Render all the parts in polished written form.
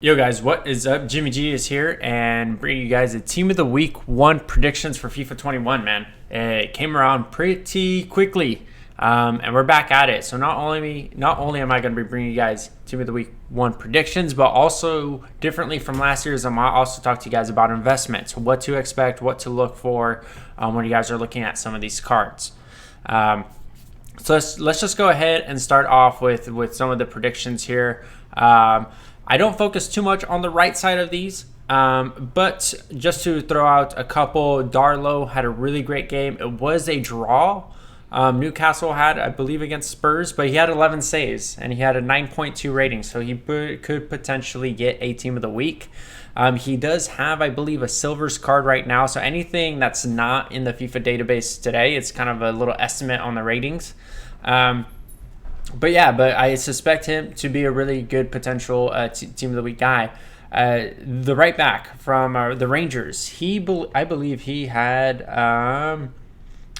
Yo guys, what is up? Jimmy G is here and bringing you guys a Team of the Week 1 predictions for FIFA 21, man. It came around pretty quickly, and we're back at it. So not only am I going to be bringing you guys Team of the Week 1 predictions, but also differently from last year's, I might also talk to you guys about investments, what to expect, what to look for when you guys are looking at some of these cards. So let's just go ahead and start off with some of the predictions here. I don't focus too much on the right side of these, but just to throw out a couple, Darlow had a really great game. It was a draw. Newcastle had, I believe, against Spurs, but he had 11 saves and he had a 9.2 rating, so he could potentially get a Team of the Week. He does have, I believe, a Silvers card right now, so anything that's not in the FIFA database today, it's kind of a little estimate on the ratings. But I suspect him to be a really good potential Team of the Week guy. The right back from the Rangers, I believe he had,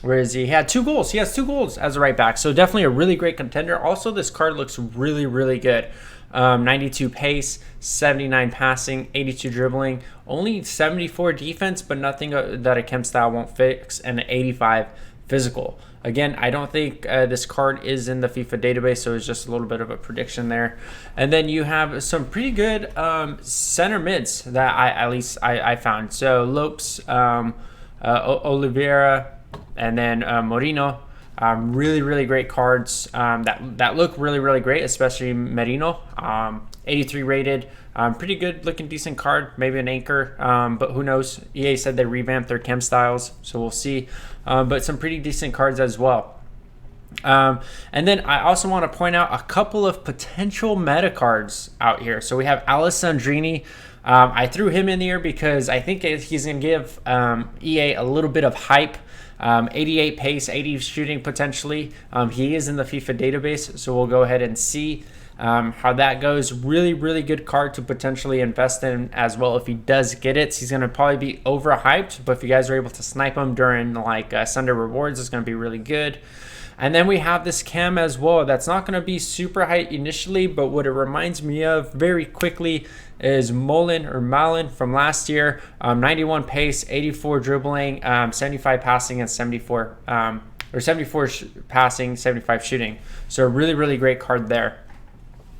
where is he? He had 2 goals. He has 2 goals as a right back. So definitely a really great contender. Also, this card looks really, really good. 92 pace, 79 passing, 82 dribbling, only 74 defense, but nothing that a chem style won't fix, and an 85 physical. Again, I don't think this card is in the FIFA database, so it's just a little bit of a prediction there. And then you have some pretty good center mids that I found. So Lopes, Oliveira, and then Moreno. Really, really great cards that look really, really great, especially Merino. 83 rated. Pretty good looking, decent card. Maybe an anchor, but who knows? EA said they revamped their chem styles, so we'll see. But some pretty decent cards as well. And then I also want to point out a couple of potential meta cards out here. So we have Alessandrini. I threw him in here because I think he's going to give EA a little bit of hype. 88 pace, 80 shooting potentially. He is in the FIFA database, so we'll go ahead and see how that goes. Really, really good card to potentially invest in as well if he does get it. He's going to probably be overhyped, but if you guys are able to snipe him during like Sunday rewards, it's going to be really good. And then we have this cam as well. That's not going to be super high initially, but what it reminds me of very quickly is Malin from last year. 91 pace, 84 dribbling, 75 passing, and 74 passing, 75 shooting. So a really, really great card there.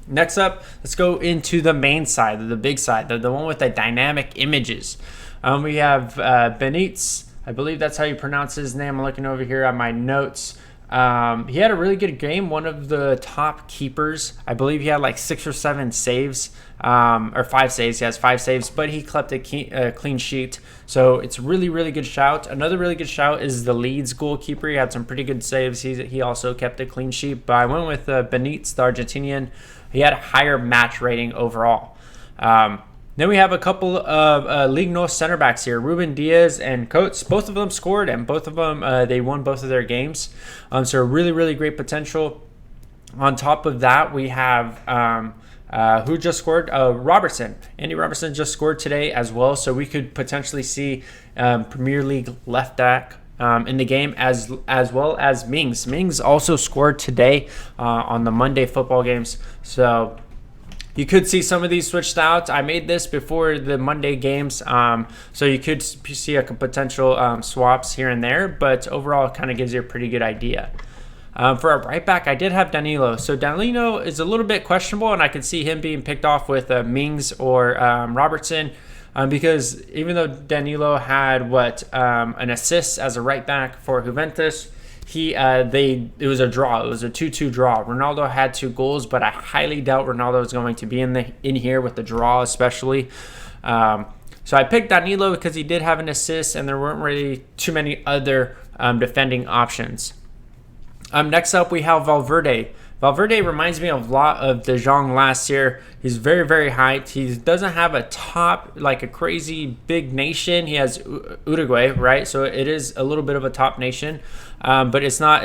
Next up, let's go into the main side, the big side, the one with the dynamic images. We have Benitez. I believe that's how you pronounce his name. I'm looking over here at my notes. He had a really good game, one of the top keepers. I believe he had like 6 or 7 saves, or 5 saves. He has 5 saves, but he kept a clean sheet. So it's really, really good shout. Another really good shout is the Leeds goalkeeper. He had some pretty good saves. He also kept a clean sheet, but I went with Benitez, the Argentinian. He had a higher match rating overall. Then we have a couple of Ligue North center backs here, Ruben Diaz and Coates. Both of them scored, and both of them they won both of their games. So really, really great potential. On top of that, we have who just scored? Robertson. Andy Robertson just scored today as well. So we could potentially see Premier League left back in the game as well as Mings. Mings also scored today on the Monday football games. So you could see some of these switched out. I made this before the Monday games, so you could see a potential swaps here and there, but overall it kind of gives you a pretty good idea. For a right back, I did have Danilo. So Danilo is a little bit questionable, and I could see him being picked off with Mings or Robertson, because even though Danilo had an assist as a right back for Juventus, it was a draw. It was a 2-2 draw. Ronaldo had 2 goals, but I highly doubt Ronaldo is going to be in here with the draw, especially. So I picked Danilo because he did have an assist, and there weren't really too many other defending options. Next up, we have Valverde. Valverde reminds me a lot of De Jong last year. He's very, very hyped. He doesn't have a top, like a crazy big nation. He has Uruguay, right? So it is a little bit of a top nation, but it's not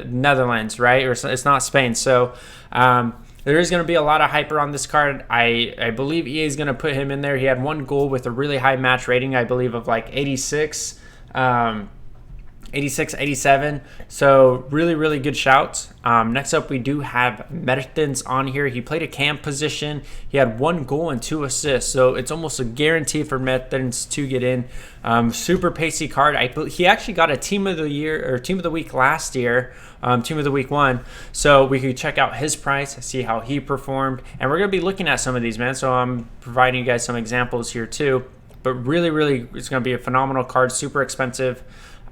Netherlands, right? Or it's not Spain. So there is going to be a lot of hype around this card. I believe EA is going to put him in there. He had 1 goal with a really high match rating, I believe, of like 86. 86, 87. So really, really good shouts. Next up, we do have Mertens on here. He played a cam position. He had 1 goal and 2 assists. So it's almost a guarantee for Mertens to get in. Super pacey card. He actually got a team of the year or team of the week last year. Team of the week 1. So we could check out his price, see how he performed. And we're going to be looking at some of these, man. So I'm providing you guys some examples here too. But really, really, it's going to be a phenomenal card. Super expensive.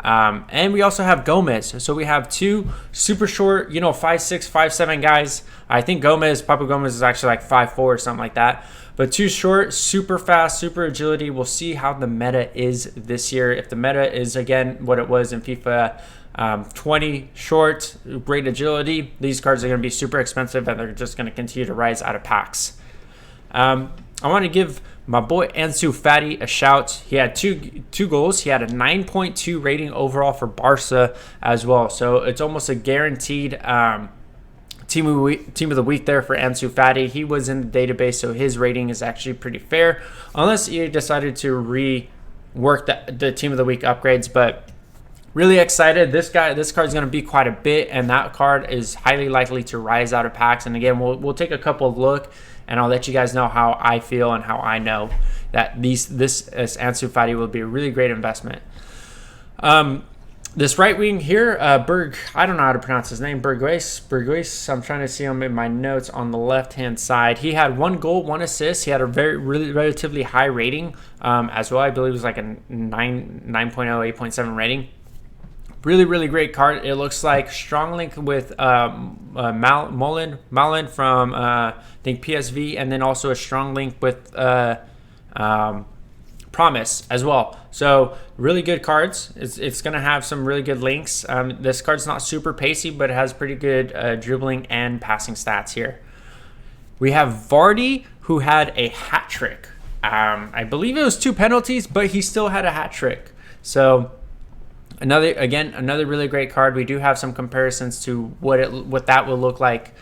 And we also have Gomez. So we have 2 super short, 5'6", 5'7" guys. I think Papu Gomez is actually like 5'4" or something like that. But 2 short, super fast, super agility. We'll see how the meta is this year. If the meta is, again, what it was in FIFA 20, short, great agility, these cards are going to be super expensive and they're just going to continue to rise out of packs. I want to give my boy Ansu Fati a shout. He had two goals. He had a 9.2 rating overall for Barca as well. So it's almost a guaranteed team of the week there for Ansu Fati. He was in the database, so his rating is actually pretty fair, unless EA decided to rework the team of the week upgrades. But really excited. This card's going to be quite a bit, and that card is highly likely to rise out of packs. And again, we'll take a couple of look, and I'll let you guys know how I feel and how I know that this Ansu Fati will be a really great investment. This right wing here, I don't know how to pronounce his name, Bergues. I'm trying to see him in my notes on the left-hand side. He had 1 goal, 1 assist. He had a relatively high rating as well. I believe it was like a 9.0, 8.7 rating. Really, really great card. It looks like strong link with Malin from I think PSV, and then also a strong link with Promise as well. So really good cards. It's going to have some really good links. This card's not super pacey, but it has pretty good dribbling and passing stats here. We have Vardy, who had a hat trick. I believe it was 2 penalties, but he still had a hat trick. So another really great card. We do have some comparisons to what that will look like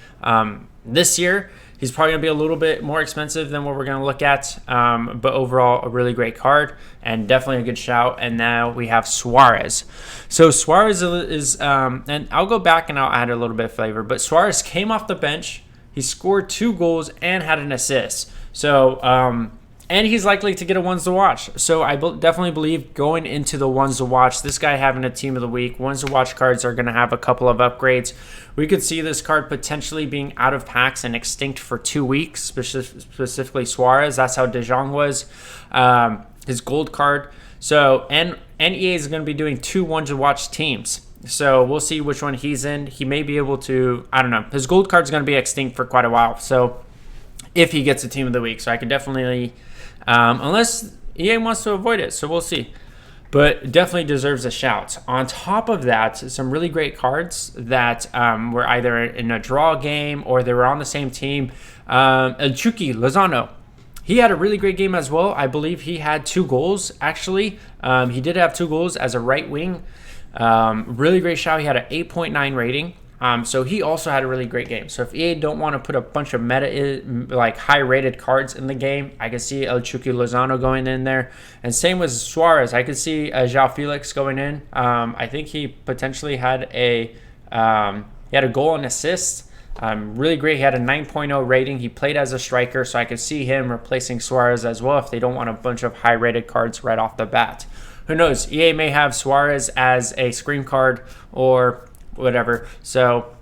this year. He's probably going to be a little bit more expensive than what we're going to look at, but overall a really great card and definitely a good shout. And now we have Suarez. So Suarez is, and I'll go back and I'll add a little bit of flavor, but Suarez came off the bench. He scored 2 goals and had an assist. So, and he's likely to get a ones to watch. So I definitely believe going into the ones to watch, this guy having a team of the week, ones to watch cards are going to have a couple of upgrades. We could see this card potentially being out of packs and extinct for 2 weeks, specifically Suarez. That's how De Jong was, his gold card. So, and EA is going to be doing 2 ones to watch teams. So we'll see which one he's in. He may be able to, I don't know. His gold card is going to be extinct for quite a while. So if he gets a team of the week. So I could definitely, unless EA wants to avoid it. So we'll see. But definitely deserves a shout. On top of that, some really great cards that were either in a draw game or they were on the same team. Lozano. He had a really great game as well. I believe he had 2 goals, actually. He did have 2 goals as a right wing. Really great shout. He had an 8.9 rating. So he also had a really great game. So if EA don't want to put a bunch of like high-rated cards in the game, I could see El Chucky Lozano going in there. And same with Suarez. I could see João Felix going in. I think he potentially had a goal and assist. Really great. He had a 9.0 rating. He played as a striker, so I could see him replacing Suarez as well if they don't want a bunch of high-rated cards right off the bat. Who knows? EA may have Suarez as a screen card or whatever. So,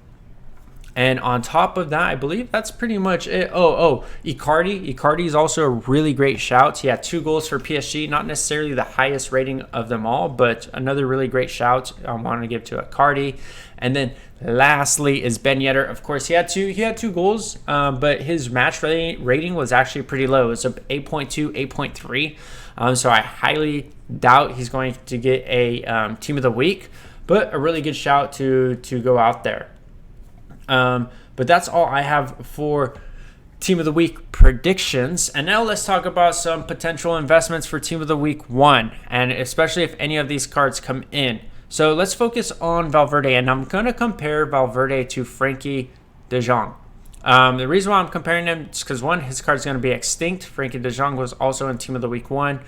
and on top of that, I believe that's pretty much it. Icardi. Icardi is also a really great shout. He had 2 goals for PSG, not necessarily the highest rating of them all, but another really great shout I want to give to Icardi. And then lastly is Ben Yedder. Of course, he had two goals, but his match rating was actually pretty low. It's 8.2, 8.3. So I highly doubt he's going to get a team of the week. But a really good shout to go out there. But that's all I have for Team of the Week predictions. And now let's talk about some potential investments for Team of the Week 1, and especially if any of these cards come in. So let's focus on Valverde, and I'm going to compare Valverde to Frankie de Jong. The reason why I'm comparing them is because, one, his card's going to be extinct. Frankie de Jong was also in Team of the Week 1.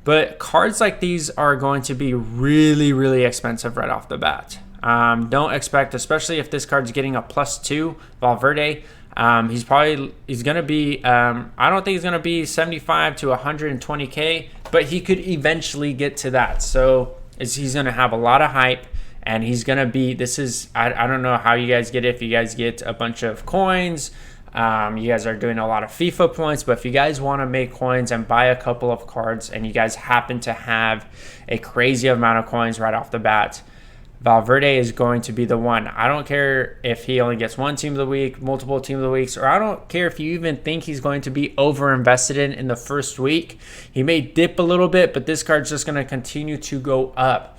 But cards like these are going to be really, really expensive right off the bat. Don't expect, especially if this card's getting a +2, Valverde. He's going to be, I don't think he's going to be 75 to 120K, but he could eventually get to that. So he's going to have a lot of hype, and he's going to be, I don't know how you guys get it. If you guys get a bunch of coins, you guys are doing a lot of FIFA points, but if you guys want to make coins and buy a couple of cards and you guys happen to have a crazy amount of coins right off the bat, Valverde is going to be the one. I don't care if he only gets one team of the week, multiple team of the weeks, or I don't care if you even think he's going to be over invested in the first week. He may dip a little bit, but this card's just going to continue to go up.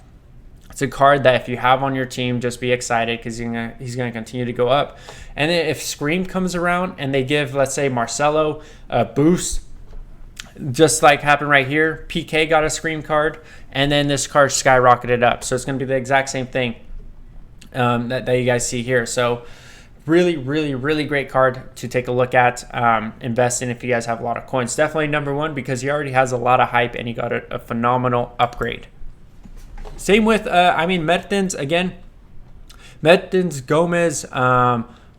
It's a card that if you have on your team, just be excited because he's going to continue to go up. And then if Scream comes around and they give, let's say, Marcelo a boost, just like happened right here, PK got a Scream card, and then this card skyrocketed up. So it's going to be the exact same thing that you guys see here. So really, really, really great card to take a look at. Invest in if you guys have a lot of coins. Definitely number one because he already has a lot of hype and he got a phenomenal upgrade. Same with, Mertens again. Mertens, Gomez,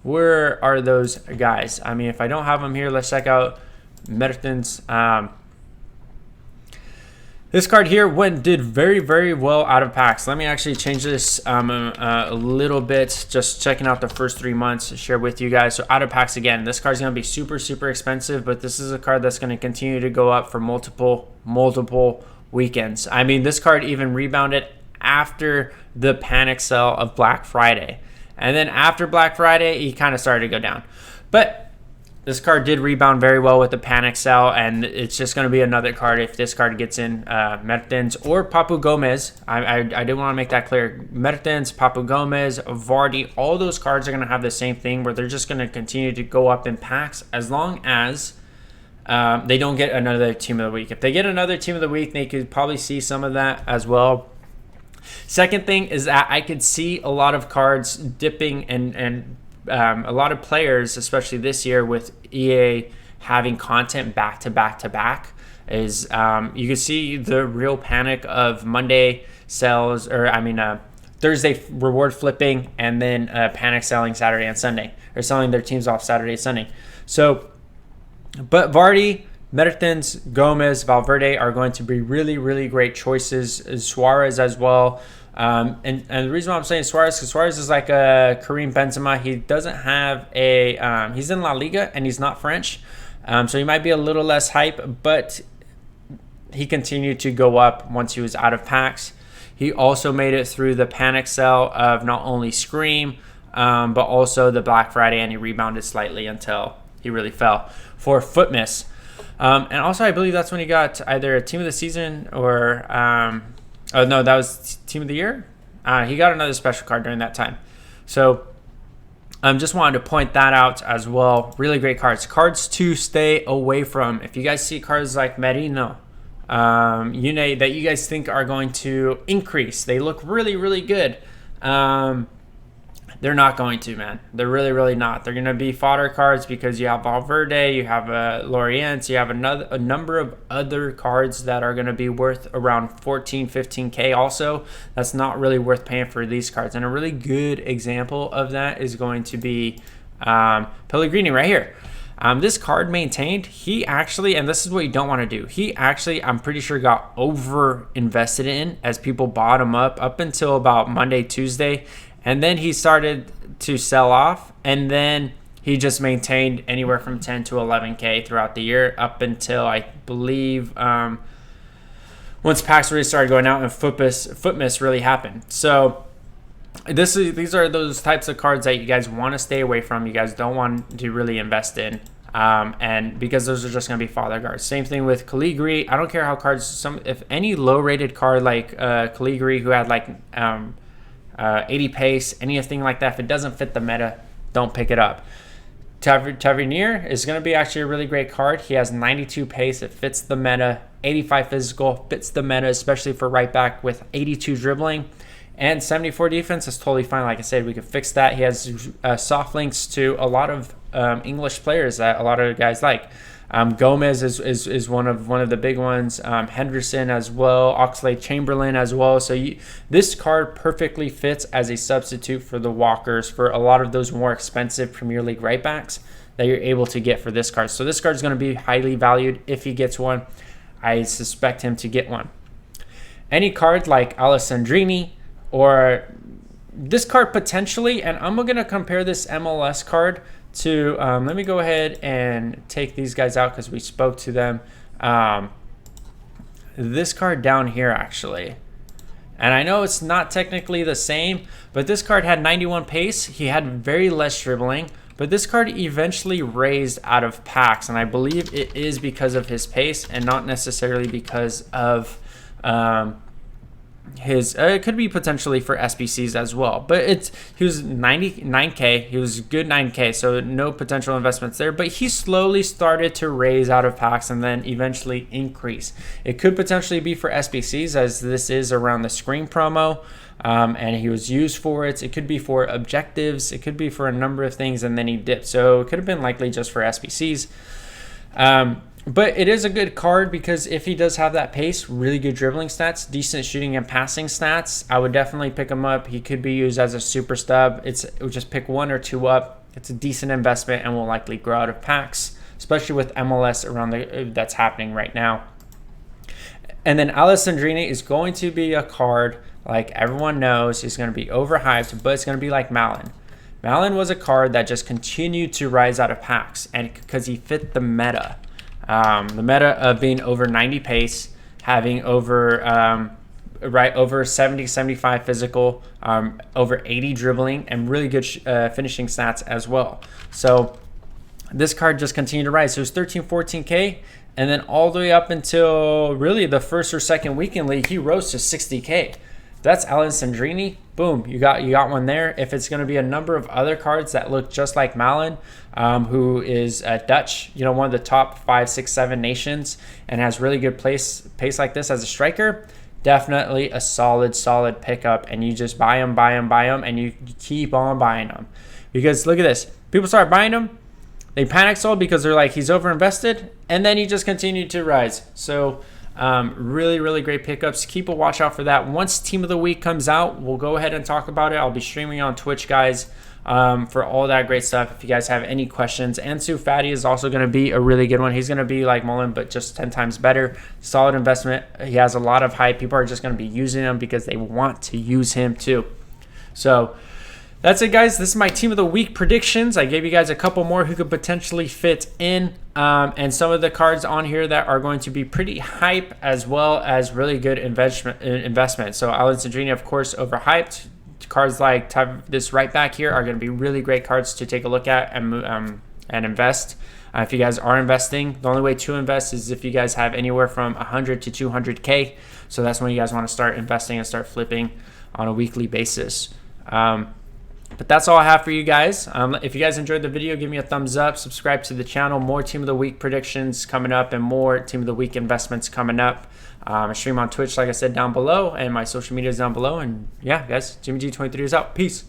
where are those guys? I mean, if I don't have them here, let's check out Mertens. This card here did very, very well out of packs. Let me actually change this a little bit. Just checking out the first 3 months to share with you guys. So out of packs again, this card's going to be super, super expensive, but this is a card that's going to continue to go up for multiple weekends. I mean, this card even rebounded after the panic sell of Black Friday. And then after Black Friday, he kind of started to go down. But this card did rebound very well with the panic sell, and it's just going to be another card if this card gets in Mertens or Papu Gomez. I did want to make that clear. Mertens, Papu Gomez, Vardy, all those cards are going to have the same thing where they're just going to continue to go up in packs as long as they don't get another team of the week. If they get another team of the week, they could probably see some of that as well. Second thing is that I could see a lot of cards dipping and a lot of players, especially this year with EA having content back to back to back, is you can see the real panic of Monday sells, Thursday reward flipping, and then panic selling Saturday and Sunday, or selling their teams off Saturday and Sunday. So, but Vardy, Mertens, Gomez, Valverde are going to be really, really great choices. Suarez as well. And the reason why I'm saying Suarez, because Suarez is like a Karim Benzema. He doesn't have he's in La Liga and he's not French. So he might be a little less hype, but he continued to go up once he was out of packs. He also made it through the panic sell of not only Scream, but also the Black Friday, and he rebounded slightly until he really fell for foot miss. And also, I believe that's when he got either a team of the season or, no, that was team of the year. He got another special card during that time. So just wanted to point that out as well. Really great cards. Cards to stay away from. If you guys see cards like Merino, that you guys think are going to increase, they look really, really good. They're not going to, man. They're really, really not. They're going to be fodder cards because you have Valverde, you have Lorient, you have a number of other cards that are going to be worth around 14, 15K also. That's not really worth paying for these cards. And a really good example of that is going to be Pellegrini right here. This card maintained, he actually, and this is what you don't want to do, he actually, I'm pretty sure, got over invested in as people bought him up until about Monday, Tuesday. And then he started to sell off, and then he just maintained anywhere from 10 to 11K throughout the year up until, I believe, once packs really started going out and foot miss really happened. So these are those types of cards that you guys want to stay away from. You guys don't want to really invest in, and because those are just going to be fodder cards. Same thing with Caligari. I don't care how cards, if any low-rated card like Caligari who had like 80 pace, anything like that, if it doesn't fit the meta, don't pick it up. Tavernier is going to be actually a really great card. He has 92 pace, it fits the meta. 85 physical, fits the meta, especially for right back with 82 dribbling. And 74 defense is totally fine. Like I said, we could fix that. He has soft links to a lot of English players that a lot of guys like. Gomez is one of the big ones. Henderson as well. Oxlade-Chamberlain as well. So this card perfectly fits as a substitute for the Walkers, for a lot of those more expensive Premier League right backs that you're able to get for this card. So this card is going to be highly valued if he gets one. I suspect him to get one. Any card like Alessandrini, or this card potentially, and I'm going to compare this MLS card to, let me go ahead and take these guys out because we spoke to them. This card down here actually, and I know it's not technically the same, but this card had 91 pace. He had very less dribbling, but this card eventually raised out of packs, and I believe it is because of his pace and not necessarily because of it could be potentially for SBCs as well, but he was 99k. He was good 9k, so no potential investments there, but he slowly started to raise out of packs and then eventually increase. It could potentially be for SBCs, as this is around the screen promo, and he was used for it. It could be for objectives, it could be for a number of things, and then he dipped, so it could have been likely just for SBCs. But it is a good card because if he does have that pace, really good dribbling stats, decent shooting and passing stats, I would definitely pick him up. He could be used as a super stub. It would just pick 1 or 2 up. It's a decent investment and will likely grow out of packs, especially with MLS around that's happening right now. And then Alessandrini is going to be a card, like everyone knows, he's going to be overhyped, but it's going to be like Malin. Malin was a card that just continued to rise out of packs, and because he fit the meta. The meta of being over 90 pace, having over 70, 75 physical, over 80 dribbling, and really good finishing stats as well. So this card just continued to rise. So it was 13, 14K, and then all the way up until really the first or second week in league, he rose to 60K. That's Alessandrini. Boom, you got one there. If it's going to be a number of other cards that look just like Malin, who is Dutch, one of the top 5, 6, 7 nations, and has really good pace like this as a striker, definitely a solid pickup. And you just buy them, and you keep on buying them, because look at this. People start buying them, they panic sold because they're like, he's overinvested, and then he just continued to rise. So really great pickups. Keep a watch out for that. Once Team of the Week comes out, we'll go ahead and talk about it. I'll be streaming on Twitch, guys, for all that great stuff. If you guys have any questions, Ansu Fati is also going to be a really good one. He's going to be like Mullen, but just 10 times better. Solid investment. He has a lot of hype. People are just going to be using him because they want to use him too. So that's it, guys. This is my Team of the Week predictions. I gave you guys a couple more who could potentially fit in, and some of the cards on here that are going to be pretty hype, as well as really good investment. So Alessandrini, of course, overhyped. Cards like this right back here are going to be really great cards to take a look at and invest. If you guys are investing, the only way to invest is if you guys have anywhere from 100 to 200K. So that's when you guys want to start investing and start flipping on a weekly basis. But that's all I have for you guys. If you guys enjoyed the video, give me a thumbs up, subscribe to the channel. More Team of the Week predictions coming up and more Team of the Week investments coming up. I stream on Twitch, like I said, down below, and my social media is down below. And yeah, guys, Jimmy G23 is out. Peace.